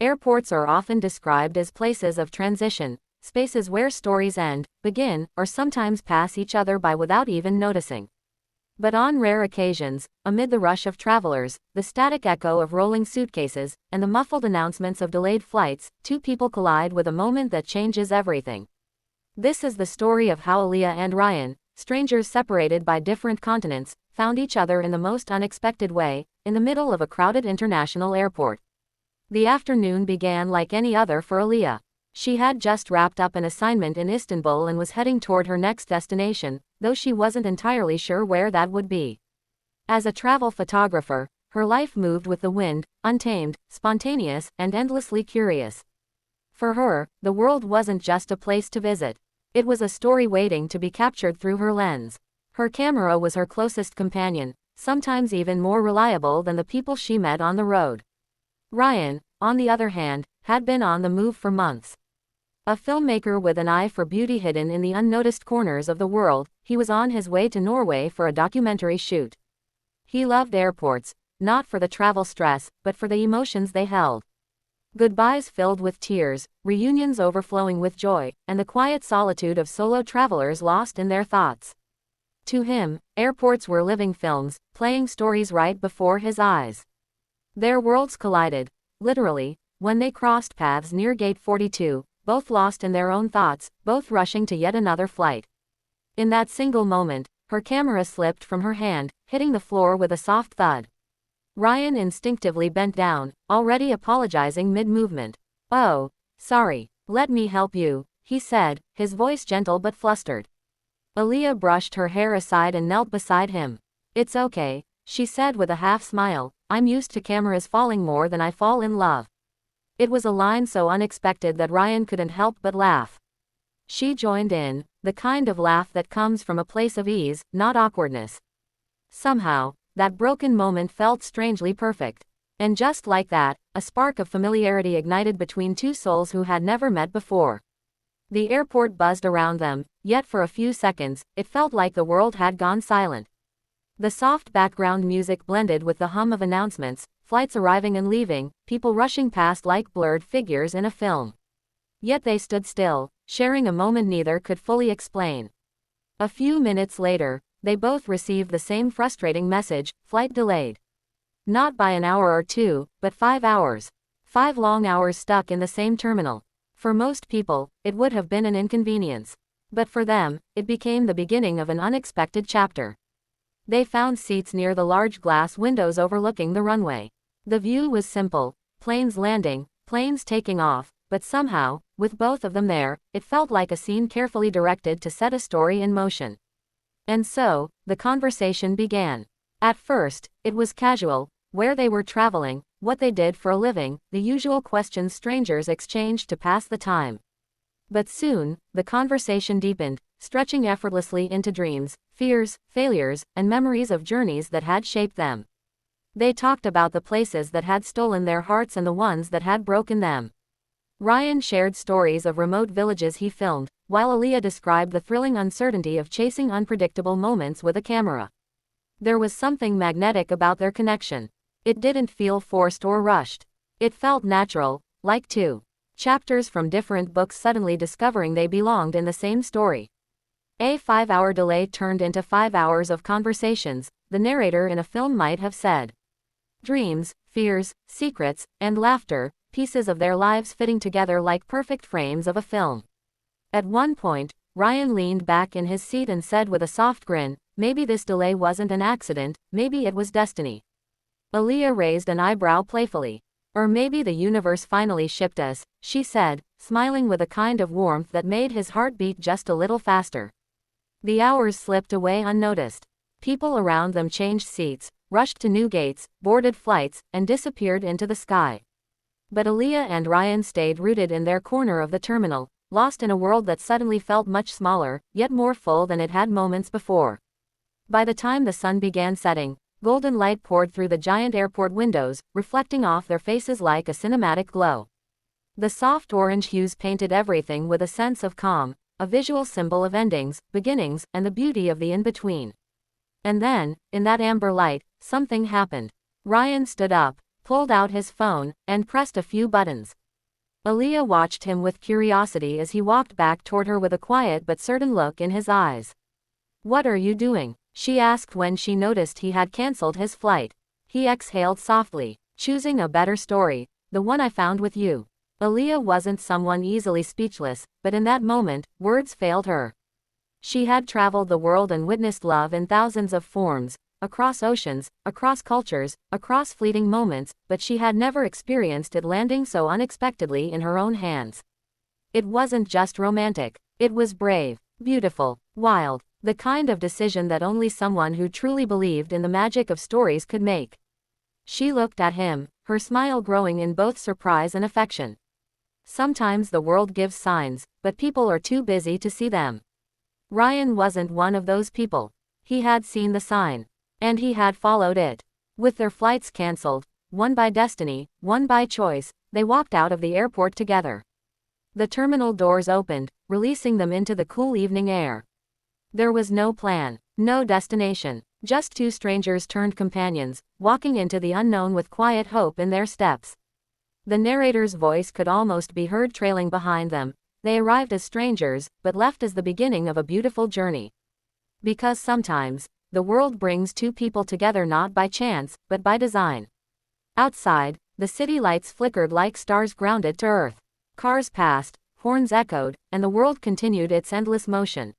Airports are often described as places of transition, spaces where stories end, begin, or sometimes pass each other by without even noticing. But on rare occasions, amid the rush of travelers, the static echo of rolling suitcases, and the muffled announcements of delayed flights, two people collide with a moment that changes everything. This is the story of how Aaliyah and Ryan, strangers separated by different continents, found each other in the most unexpected way, in the middle of a crowded international airport. The afternoon began like any other for Aaliyah. She had just wrapped up an assignment in Istanbul and was heading toward her next destination, though she wasn't entirely sure where that would be. As a travel photographer, her life moved with the wind, untamed, spontaneous, and endlessly curious. For her, the world wasn't just a place to visit. It was a story waiting to be captured through her lens. Her camera was her closest companion, sometimes even more reliable than the people she met on the road. Ryan, on the other hand, had been on the move for months. A filmmaker with an eye for beauty hidden in the unnoticed corners of the world, he was on his way to Norway for a documentary shoot. He loved airports, not for the travel stress, but for the emotions they held. Goodbyes filled with tears, reunions overflowing with joy, and the quiet solitude of solo travelers lost in their thoughts. To him, airports were living films, playing stories right before his eyes. Their worlds collided, literally, when they crossed paths near Gate 42, both lost in their own thoughts, both rushing to yet another flight. In that single moment, her camera slipped from her hand, hitting the floor with a soft thud. Ryan instinctively bent down, already apologizing mid-movement. "Oh, sorry, let me help you," he said, his voice gentle but flustered. Aaliyah brushed her hair aside and knelt beside him. "It's okay," she said with a half-smile, "I'm used to cameras falling more than I fall in love." It was a line so unexpected that Ryan couldn't help but laugh. She joined in, the kind of laugh that comes from a place of ease, not awkwardness. Somehow, that broken moment felt strangely perfect. And just like that, a spark of familiarity ignited between two souls who had never met before. The airport buzzed around them, yet for a few seconds, it felt like the world had gone silent. The soft background music blended with the hum of announcements, flights arriving and leaving, people rushing past like blurred figures in a film. Yet they stood still, sharing a moment neither could fully explain. A few minutes later, they both received the same frustrating message: flight delayed. Not by an hour or two, but 5 hours. 5 long hours stuck in the same terminal. For most people, it would have been an inconvenience. But for them, it became the beginning of an unexpected chapter. They found seats near the large glass windows overlooking the runway. The view was simple: planes landing, planes taking off, but somehow, with both of them there, it felt like a scene carefully directed to set a story in motion. And so, the conversation began. At first, it was casual: where they were traveling, what they did for a living, the usual questions strangers exchanged to pass the time. But soon, the conversation deepened, stretching effortlessly into dreams, fears, failures, and memories of journeys that had shaped them. They talked about the places that had stolen their hearts and the ones that had broken them. Ryan shared stories of remote villages he filmed, while Aaliyah described the thrilling uncertainty of chasing unpredictable moments with a camera. There was something magnetic about their connection. It didn't feel forced or rushed. It felt natural, like two chapters from different books suddenly discovering they belonged in the same story. A 5-hour delay turned into 5 hours of conversations, the narrator in a film might have said. Dreams, fears, secrets, and laughter, pieces of their lives fitting together like perfect frames of a film. At one point, Ryan leaned back in his seat and said with a soft grin, "Maybe this delay wasn't an accident, maybe it was destiny." Aaliyah raised an eyebrow playfully. "Or maybe the universe finally shipped us," she said, smiling with a kind of warmth that made his heart beat just a little faster. The hours slipped away unnoticed. People around them changed seats, rushed to new gates, boarded flights, and disappeared into the sky. But Aaliyah and Ryan stayed rooted in their corner of the terminal, lost in a world that suddenly felt much smaller, yet more full than it had moments before. By the time the sun began setting, golden light poured through the giant airport windows, reflecting off their faces like a cinematic glow. The soft orange hues painted everything with a sense of calm, a visual symbol of endings, beginnings, and the beauty of the in-between. And then, in that amber light, something happened. Ryan stood up, pulled out his phone, and pressed a few buttons. Aaliyah watched him with curiosity as he walked back toward her with a quiet but certain look in his eyes. "What are you doing?" she asked when she noticed he had cancelled his flight. He exhaled softly. "Choosing a better story, the one I found with you." Aaliyah wasn't someone easily speechless, but in that moment, words failed her. She had traveled the world and witnessed love in thousands of forms, across oceans, across cultures, across fleeting moments, but she had never experienced it landing so unexpectedly in her own hands. It wasn't just romantic. It was brave, beautiful, wild, the kind of decision that only someone who truly believed in the magic of stories could make. She looked at him, her smile growing in both surprise and affection. Sometimes the world gives signs, but people are too busy to see them. Ryan wasn't one of those people. He had seen the sign. And he had followed it. With their flights cancelled, one by destiny, one by choice, they walked out of the airport together. The terminal doors opened, releasing them into the cool evening air. There was no plan, no destination, just two strangers turned companions, walking into the unknown with quiet hope in their steps. The narrator's voice could almost be heard trailing behind them. They arrived as strangers, but left as the beginning of a beautiful journey. Because sometimes, the world brings two people together not by chance, but by design. Outside, the city lights flickered like stars grounded to earth. Cars passed, horns echoed, and the world continued its endless motion.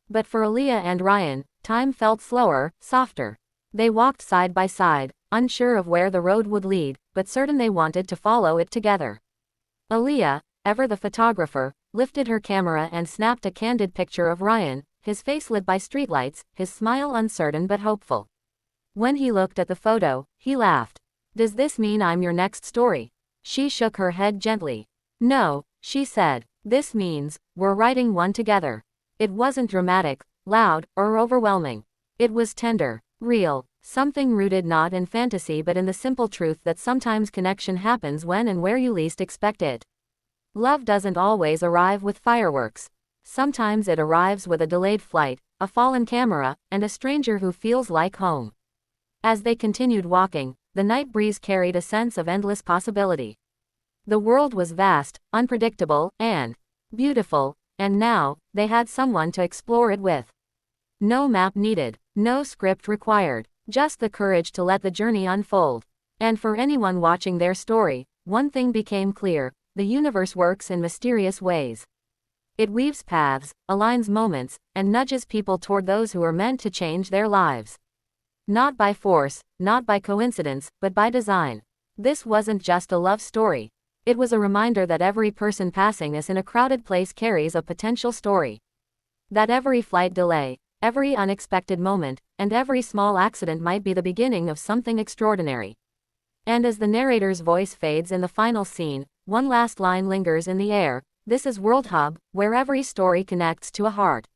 But for Aaliyah and Ryan, time felt slower, softer. They walked side by side, unsure of where the road would lead, but certain they wanted to follow it together. Aaliyah, ever the photographer, lifted her camera and snapped a candid picture of Ryan, his face lit by streetlights, his smile uncertain but hopeful. When he looked at the photo, he laughed. "Does this mean I'm your next story?" She shook her head gently. "No," she said. "This means, we're writing one together." It wasn't dramatic, loud, or overwhelming. It was tender, real, something rooted not in fantasy but in the simple truth that sometimes connection happens when and where you least expect it. Love doesn't always arrive with fireworks. Sometimes it arrives with a delayed flight, a fallen camera, and a stranger who feels like home. As they continued walking, the night breeze carried a sense of endless possibility. The world was vast, unpredictable, and beautiful, and now, they had someone to explore it with. No map needed, no script required, just the courage to let the journey unfold. And for anyone watching their story, one thing became clear: the universe works in mysterious ways. It weaves paths, aligns moments, and nudges people toward those who are meant to change their lives. Not by force, not by coincidence, but by design. This wasn't just a love story. It was a reminder that every person passing us in a crowded place carries a potential story. That every flight delay, every unexpected moment, and every small accident might be the beginning of something extraordinary. And as the narrator's voice fades in the final scene, one last line lingers in the air: "This is World Hub, where every story connects to a heart."